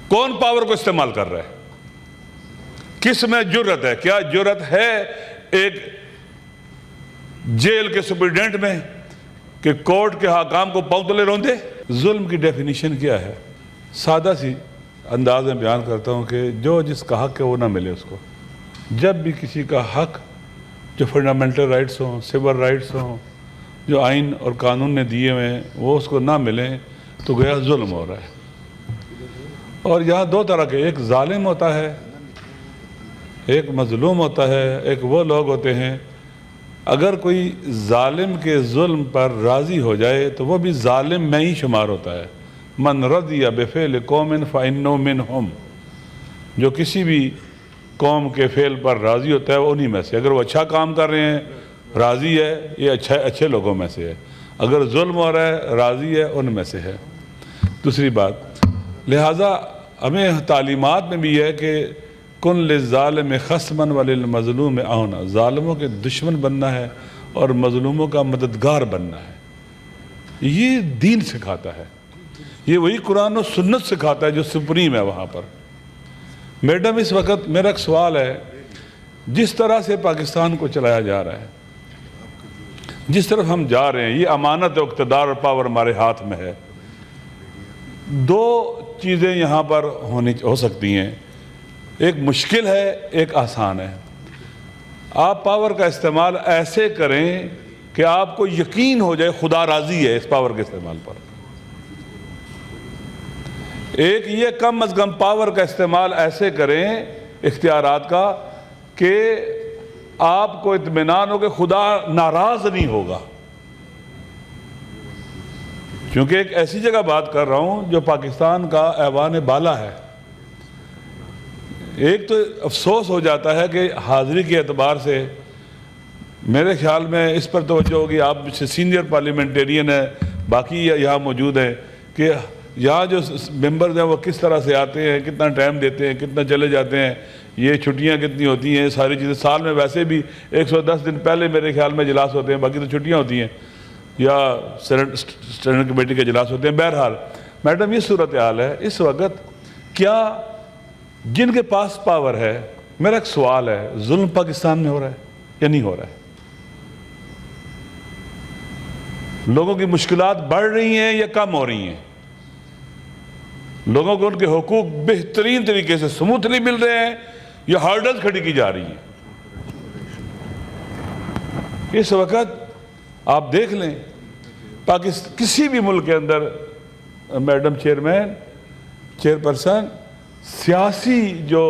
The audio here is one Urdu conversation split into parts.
کون پاور کو استعمال کر رہا ہے؟ کس میں جرت ہے؟ کیا جرت ہے ایک جیل کے سپرڈنٹ میں کہ کورٹ کے حکام کو پاؤں تلے روندے؟ ظلم کی ڈیفینیشن کیا ہے؟ سادہ سی انداز میں بیان کرتا ہوں کہ جو جس کا حق ہے وہ نہ ملے اس کو. جب بھی کسی کا حق جو فنڈامنٹل رائٹس ہوں، سول رائٹس ہوں، جو آئین اور قانون نے دیے ہوئے ہیں، وہ اس کو نہ ملیں تو گویا ظلم ہو رہا ہے. اور یہاں دو طرح کے، ایک ظالم ہوتا ہے، ایک مظلوم ہوتا ہے. ایک وہ لوگ ہوتے ہیں اگر کوئی ظالم کے ظلم پر راضی ہو جائے تو وہ بھی ظالم میں ہی شمار ہوتا ہے. من رضی بفعل قوم فإنہ منہم، جو کسی بھی قوم کے فعل پر راضی ہوتا ہے وہ انہی میں سے. اگر وہ اچھا کام کر رہے ہیں راضی ہے، یہ اچھے لوگوں میں سے ہے. اگر ظلم ہو رہا ہے راضی ہے، ان میں سے ہے. دوسری بات، لہٰذا ہمیں تعلیمات میں بھی ہے کہ کن للظالم خصما وللمظلوم عونا، ظالموں کے دشمن بننا ہے اور مظلوموں کا مددگار بننا ہے. یہ دین سکھاتا ہے، یہ وہی قرآن و سنت سکھاتا ہے جو سپریم ہے وہاں پر. میڈم اس وقت میرا ایک سوال ہے، جس طرح سے پاکستان کو چلایا جا رہا ہے، جس طرف ہم جا رہے ہیں، یہ امانت و اقتدار اور پاور ہمارے ہاتھ میں ہے. دو چیزیں یہاں پر ہو سکتی ہیں، ایک مشکل ہے، ایک آسان ہے. آپ پاور کا استعمال ایسے کریں کہ آپ کو یقین ہو جائے خدا راضی ہے اس پاور کے استعمال پر. ایک یہ کم از کم پاور کا استعمال ایسے کریں اختیارات کا کہ آپ کو اطمینان ہو کہ خدا ناراض نہیں ہوگا. کیونکہ ایک ایسی جگہ بات کر رہا ہوں جو پاکستان کا ایوان بالا ہے. ایک تو افسوس ہو جاتا ہے کہ حاضری کے اعتبار سے میرے خیال میں اس پر توجہ ہوگی، آپ سینئر پارلیمنٹیرین ہیں، باقی یہاں موجود ہیں، کہ یہاں جو ممبرز ہیں وہ کس طرح سے آتے ہیں، کتنا ٹائم دیتے ہیں، کتنا چلے جاتے ہیں، یہ چھٹیاں کتنی ہوتی ہیں، ساری چیزیں. سال میں ویسے بھی 110 دن پہلے میرے خیال میں اجلاس ہوتے ہیں، باقی تو چھٹیاں ہوتی ہیں یا اسٹینڈنگ کمیٹی کے اجلاس ہوتے ہیں. بہرحال میڈم یہ صورتحال ہے اس وقت. کیا جن کے پاس پاور ہے، میرا ایک سوال ہے، ظلم پاکستان میں ہو رہا ہے یا نہیں ہو رہا ہے؟ لوگوں کی مشکلات بڑھ رہی ہیں یا کم ہو رہی ہیں؟ لوگوں کو ان کے حقوق بہترین طریقے سے سموتھلی مل رہے ہیں یا ہارڈلز کھڑی کی جا رہی ہیں؟ اس وقت آپ دیکھ لیں کسی بھی ملک کے اندر میڈم چیئرپرسن، سیاسی جو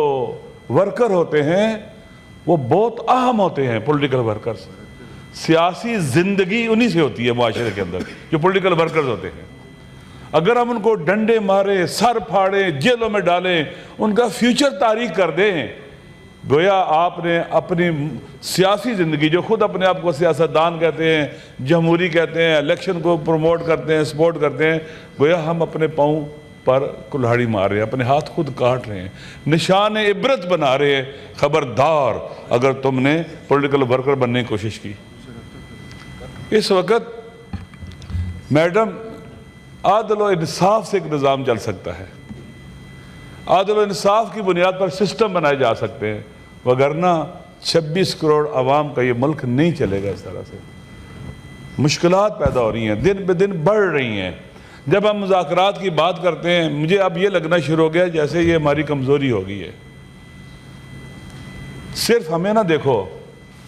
ورکر ہوتے ہیں وہ بہت اہم ہوتے ہیں. پولیٹیکل ورکرز، سیاسی زندگی انہی سے ہوتی ہے معاشرے کے اندر، جو پولیٹیکل ورکرز ہوتے ہیں. اگر ہم ان کو ڈنڈے ماریں، سر پھاڑیں، جیلوں میں ڈالیں، ان کا فیوچر تاریک کر دیں، گویا آپ نے اپنی سیاسی زندگی، جو خود اپنے آپ کو سیاستدان کہتے ہیں، جمہوری کہتے ہیں، الیکشن کو پروموٹ کرتے ہیں، سپورٹ کرتے ہیں، گویا ہم اپنے پاؤں پر کلہاڑی مار رہے ہیں، اپنے ہاتھ خود کاٹ رہے ہیں، نشان عبرت بنا رہے ہیں. خبردار اگر تم نے پولیٹیکل ورکر بننے کی کوشش کی. اس وقت میڈم عدل و انصاف سے ایک نظام چل سکتا ہے، عدل و انصاف کی بنیاد پر سسٹم بنائے جا سکتے ہیں، وگرنہ 26 کروڑ عوام کا یہ ملک نہیں چلے گا. اس طرح سے مشکلات پیدا ہو رہی ہیں، دن بہ دن بڑھ رہی ہیں. جب ہم مذاکرات کی بات کرتے ہیں، مجھے اب یہ لگنا شروع ہو گیا جیسے یہ ہماری کمزوری ہو گئی ہے. صرف ہمیں نہ دیکھو،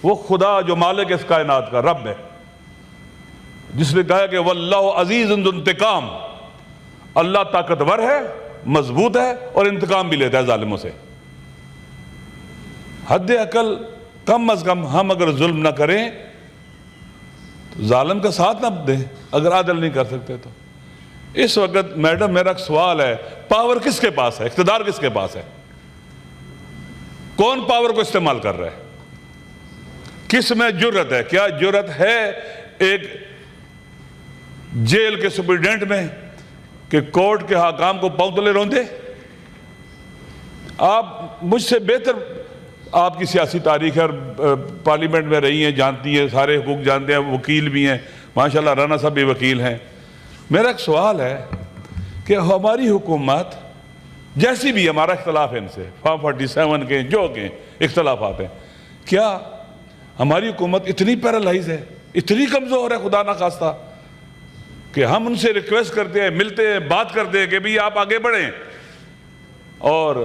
وہ خدا جو مالک اس کائنات کا رب ہے، جس نے کہا کہ واللہ عزیز ذو انتقام، اللہ طاقتور ہے، مضبوط ہے اور انتقام بھی لیتا ہے ظالموں سے. حد عقل کم از کم ہم اگر ظلم نہ کریں تو ظالم کا ساتھ نہ دیں، اگر عدل نہیں کر سکتے تو. اس وقت میڈم میرا ایک سوال ہے، پاور کس کے پاس ہے؟ اقتدار کس کے پاس ہے؟ کون پاور کو استعمال کر رہا ہے؟ کس میں جرت ہے؟ کیا جرت ہے ایک جیل کے سپرڈنٹ میں کہ کورٹ کے حکام کو پاؤں تلے روندے؟ آپ مجھ سے بہتر آپ کی سیاسی تاریخ ہے اور پارلیمنٹ میں رہی ہیں، جانتی ہیں، سارے حقوق جانتے ہیں، وکیل بھی ہیں ماشاءاللہ، رانا صاحب بھی وکیل ہیں. میرا ایک سوال ہے کہ ہماری حکومت جیسی بھی ہمارا اختلاف ہے ان سے، فارم 47 کے جو کے اختلافات ہیں، کیا ہماری حکومت اتنی پیرالائز ہے، اتنی کمزور ہے خدا نہ خواستہ کہ ہم ان سے ریکویسٹ کرتے ہیں، ملتے ہیں، بات کرتے ہیں کہ بھی آپ آگے بڑھیں؟ اور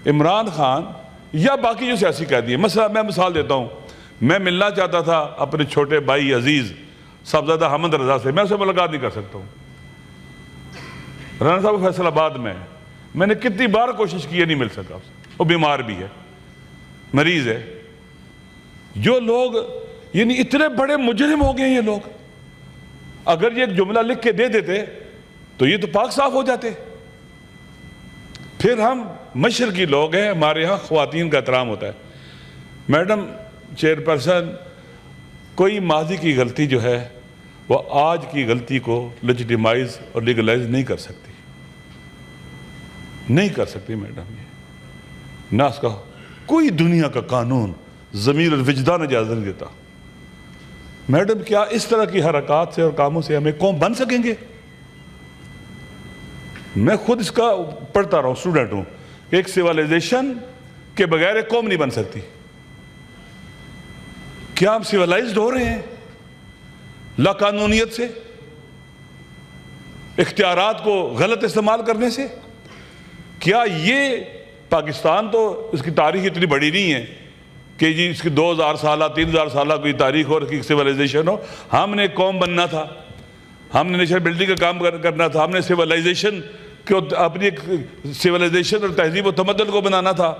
عمران خان یا باقی جو سیاسی قیدی ہیں، مثلا میں مثال دیتا ہوں، میں ملنا چاہتا تھا اپنے چھوٹے بھائی عزیز صاحبزادہ حامد رضا سے، میں اسے ملاقات نہیں کر سکتا ہوں، رانا صاحب فیصل آباد میں نے کتنی بار کوشش کی ہے، نہیں مل سکا اسے، وہ بیمار بھی ہے، مریض ہے۔ جو لوگ یعنی اتنے بڑے مجرم ہو گئے ہیں یہ لوگ، اگر یہ ایک جملہ لکھ کے دے دیتے تو یہ تو پاک صاف ہو جاتے۔ پھر ہم مشرقی لوگ ہیں، ہمارے ہاں خواتین کا احترام ہوتا ہے۔ میڈم چیئرپرسن، کوئی ماضی کی غلطی جو ہے وہ آج کی غلطی کو لیجیٹیمائز اور لیگلائز نہیں کر سکتی، نہیں کر سکتی میڈم۔ یہ نہ اس کا کوئی دنیا کا قانون، ضمیر اور وجدان اجازت نہیں دیتا۔ میڈم کیا اس طرح کی حرکات سے اور کاموں سے ہمیں قوم بن سکیں گے؟ میں خود اس کا پڑھتا رہا ہوں، اسٹوڈنٹ ہوں، ایک سیولائزیشن کے بغیر ایک قوم نہیں بن سکتی۔ کیا ہم سیولائزڈ ہو رہے ہیں لا قانونیت سے، اختیارات کو غلط استعمال کرنے سے؟ کیا یہ پاکستان تو اس کی تاریخ اتنی بڑی نہیں ہے کہ جی اس کی 2000 سالہ 3000 سالہ کوئی تاریخ اور اس کی سیولائزیشن ہو۔ ہم نے قوم بننا تھا، ہم نے نیشنل بلڈنگ کا کام کرنا تھا، ہم نے سیولائزیشن کو اپنی سیولائزیشن اور تہذیب و تمدن کو بنانا تھا۔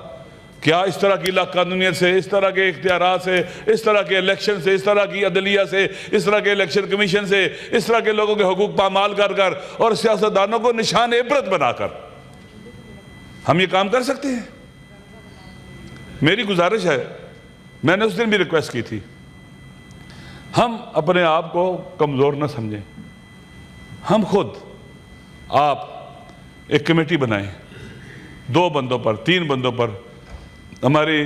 کیا اس طرح کی لا قانونیت سے، اس طرح کے اختیارات سے، اس طرح کے الیکشن سے، اس طرح کی عدلیہ سے، اس طرح کے الیکشن کمیشن سے، اس طرح کے لوگوں کے حقوق پامال کر کر اور سیاستدانوں کو نشان عبرت بنا کر ہم یہ کام کر سکتے ہیں؟ میری گزارش ہے، میں نے اس دن بھی ریکویسٹ کی تھی، ہم اپنے آپ کو کمزور نہ سمجھیں، ہم خود آپ ایک کمیٹی بنائیں، 2 بندوں پر 3 بندوں پر، ہماری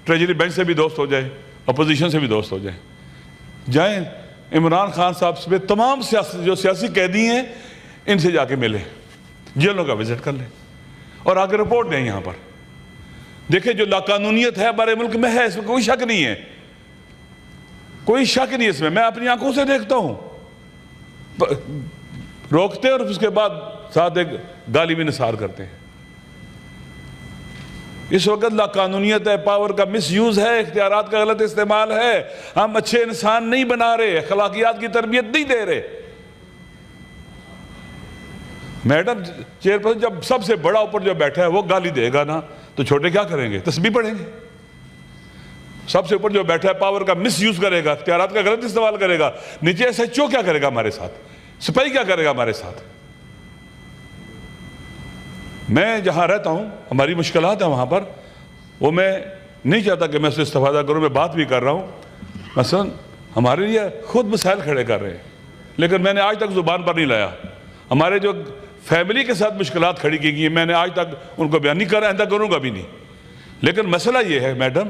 ٹریجری بینچ سے بھی دوست ہو جائیں، اپوزیشن سے بھی دوست ہو جائیں عمران خان صاحب سے تمام جو سیاسی قیدی ہیں ان سے جا کے ملیں، جیلوں کا وزٹ کر لیں اور آگے رپورٹ دیں یہاں پر۔ دیکھیں جو لاقانونیت ہے ہمارے ملک میں ہے، اس میں کوئی شک نہیں ہے، کوئی شک نہیں اس میں اپنی آنکھوں سے دیکھتا ہوں، روکتے اور اس کے بعد ساتھ ایک گالی بھی نثار کرتے ہیں۔ اس وقت لاقانونیت ہے، پاور کا مس یوز ہے، اختیارات کا غلط استعمال ہے، ہم اچھے انسان نہیں بنا رہے، اخلاقیات کی تربیت نہیں دے رہے۔ میڈم چیئرپرسن جب سب سے بڑا اوپر جو بیٹھا ہے وہ گالی دے گا نا تو چھوٹے کیا کریں گے؟ تسبیح پڑھیں گے۔ سب سے اوپر جو بیٹھا ہے پاور کا مس یوز کرے گا، اختیارات کا غلط استعمال کرے گا، نیچے ایس ایچ او کیا کرے گا ہمارے ساتھ؟ سپاہی کیا کرے گا ہمارے ساتھ؟ میں جہاں رہتا ہوں ہماری مشکلات ہیں وہاں پر، وہ میں نہیں چاہتا کہ میں اس سے استفادہ کروں، میں بات بھی کر رہا ہوں، مثلا ہمارے لیے خود مسائل کھڑے کر رہے ہیں لیکن میں نے آج تک زبان پر نہیں لایا۔ ہمارے جو فیملی کے ساتھ مشکلات کھڑی کی گئی میں نے آج تک ان کو بیان نہیں کر رہا، آئندہ کروں گا بھی نہیں۔ لیکن مسئلہ یہ ہے میڈم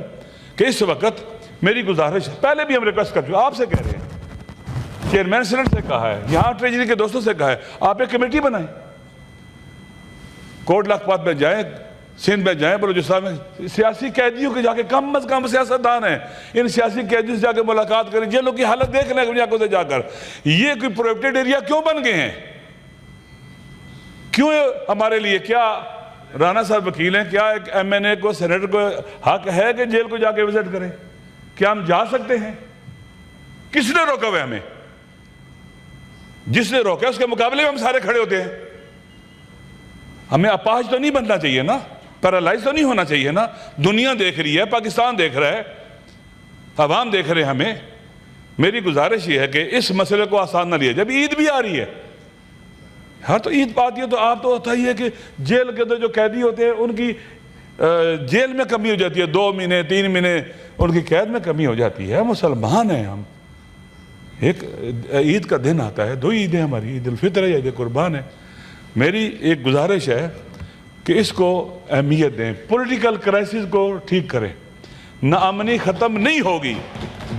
کہ اس وقت میری گزارش، پہلے بھی ہم ریکویسٹ کر چکے، آپ سے کہہ رہے ہیں، چیئرمین سینٹ سے کہا ہے، یہاں ٹریجری کے دوستوں سے کہا ہے، آپ ایک کمیٹی بنائیں، کوٹ لکھپت میں جائیں، سندھ میں جائیں، بلوچستان میں سیاسی قیدیوں کے جا کے کم از کم سیاستدان ہیں، ان سیاسی قیدیوں سے جا کے ملاقات کریں، جیلوں کی حالت دیکھ لیں اپنی آنکھوں سے جا کر، یہ کوئی پروہیبٹڈ ایریا کیوں بن گئے ہیں؟ کیوں ہمارے لیے؟ کیا رانا صاحب وکیل ہیں، کیا ایک ایم این اے کو سینیٹر کو حق ہے کہ جیل کو جا کے وزٹ کریں؟ کیا ہم جا سکتے ہیں؟ کس نے روکا ہوئے ہمیں؟ جس نے روکا اس کے مقابلے میں ہم سارے کھڑے ہوتے ہیں۔ ہمیں اپاہج تو نہیں بننا چاہیے نا، پیرالائز تو نہیں ہونا چاہیے نا۔ دنیا دیکھ رہی ہے، پاکستان دیکھ رہا ہے، عوام دیکھ رہے ہیں ہمیں۔ میری گزارش یہ ہے کہ اس مسئلے کو آسان نہ لیا، جب عید بھی آ رہی ہے، ہاں تو عید پاتی ہے تو آپ تو ہوتا ہی ہے کہ جیل کے اندر جو قیدی ہوتے ہیں ان کی جیل میں کمی ہو جاتی ہے، 2 مہینے 3 مہینے ان کی قید میں کمی ہو جاتی ہے۔ مسلمان ہیں ہم، ایک عید کا دن آتا ہے، 2 عیدیں ہماری، عید الفطر ہے یا عید قربان ہے۔ میری ایک گزارش ہے کہ اس کو اہمیت دیں، پولیٹیکل کرائسس کو ٹھیک کریں۔ ناامنی ختم نہیں ہوگی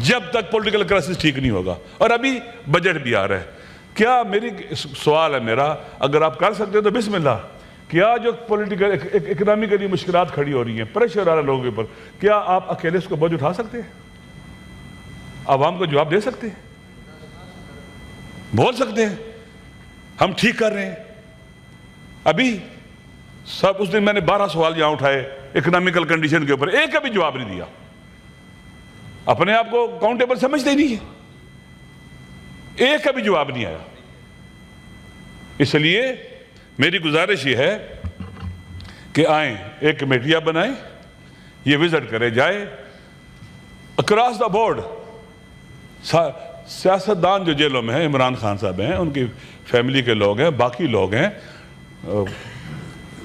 جب تک پولیٹیکل کرائسس ٹھیک نہیں ہوگا، اور ابھی بجٹ بھی آ رہا ہے۔ کیا میری سوال ہے میرا، اگر آپ کر سکتے ہیں تو بسم اللہ، کیا جو پولیٹیکل اکنامیکلی مشکلات کھڑی ہو رہی ہیں، پریشر آ رہا ہے لوگوں کے اوپر، کیا آپ اکیلے اس کو بوجھ اٹھا سکتے ہیں؟ عوام کو جواب دے سکتے ہیں؟ بول سکتے ہیں ہم ٹھیک کر رہے ہیں؟ ابھی سب اس دن میں نے 12 سوال یہاں اٹھائے اکنامیکل کنڈیشن کے اوپر، ایک کا بھی جواب نہیں دیا. اپنے آپ کو اکاؤنٹیبل سمجھتے نہیں ہے، ایک کا بھی جواب نہیں آیا. اس لیے میری گزارش یہ ہے کہ آئیں، ایک کمیٹیاں بنائیں، یہ وزٹ کرے جائے اکراس دا بورڈ. سیاستدان جو جیلوں میں ہیں، عمران خان صاحب ہیں، ان کی فیملی کے لوگ ہیں، باقی لوگ ہیں،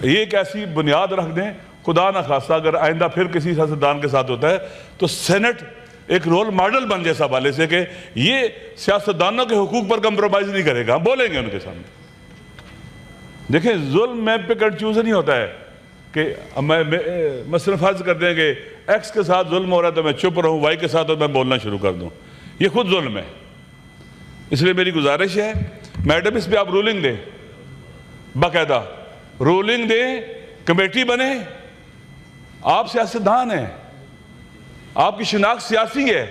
یہ ایک ایسی بنیاد رکھ دیں، خدا نہ خواستہ اگر آئندہ پھر کسی سیاستدان کے ساتھ ہوتا ہے تو سینٹ ایک رول ماڈل بن جائے سب والے سے کہ یہ سیاستدانوں کے حقوق پر کمپرومائز نہیں کرے گا. ہم بولیں گے ان کے سامنے. دیکھیں ظلم میں پک اینڈ چوز نہیں ہوتا ہے کہ مثلا فرض کر دیں کہ ایکس کے ساتھ ظلم ہو رہا ہے تو میں چپ رہوں، وائی کے ساتھ تو میں بولنا شروع کر دوں. یہ خود ظلم ہے. اس لیے میری گزارش ہے میڈم اس پہ آپ رولنگ دیں، باقاعدہ رولنگ دیں، کمیٹی بنے. آپ سیاستدان ہیں، آپ کی شناخت سیاسی ہے،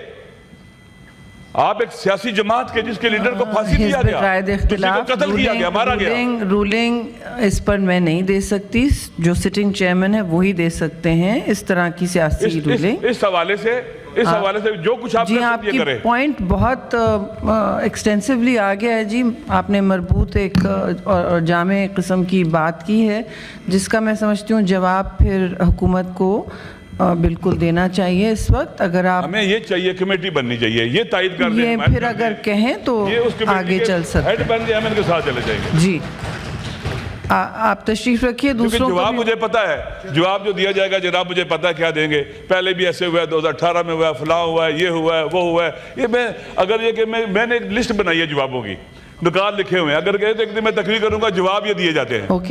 آپ ایک سیاسی جماعت کے جس کے لیڈر کو پھانسی دیا گیا، کسی کو قتل کیا گیا، مارا گیا. رولنگ اس پر میں نہیں دے سکتی، جو سٹنگ چیئرمین ہے وہی دے سکتے ہیں اس طرح کی سیاسی رولنگ. اس حوالے سے جو کچھ آپ جی آپ کی پوائنٹ بہت ایکسٹینسولی آ گیا ہے جی. آپ نے مربوط ایک اور جامع قسم کی بات کی ہے جس کا میں سمجھتی ہوں جواب پھر حکومت کو بالکل دینا چاہیے. اس وقت اگر آپ ہمیں یہ چاہیے کمیٹی بننی چاہیے، یہ تائید کر دیں، یہ پھر اگر کہیں تو آگے چل سکتے ہیڈ بن جائے، ہم ان کے ساتھ چلے جائیں گے. جی آپ تشریف رکھیے. دوسروں کو جواب مجھے پتا ہے، جواب جو دیا جائے گا جناب مجھے پتا ہے کیا دیں گے. پہلے بھی ایسے ہوا ہے، 2018 میں ہوا ہے، فلاں ہوا ہے، یہ ہوا ہے، وہ ہوا ہے. یہ میں نے ایک لسٹ بنائی ہے جوابوں کی، نکال لکھے ہوئے ہیں. اگر کہے تو ایک دن میں تقریر کروں گا، جواب یہ دیے جاتے ہیں. اوکے.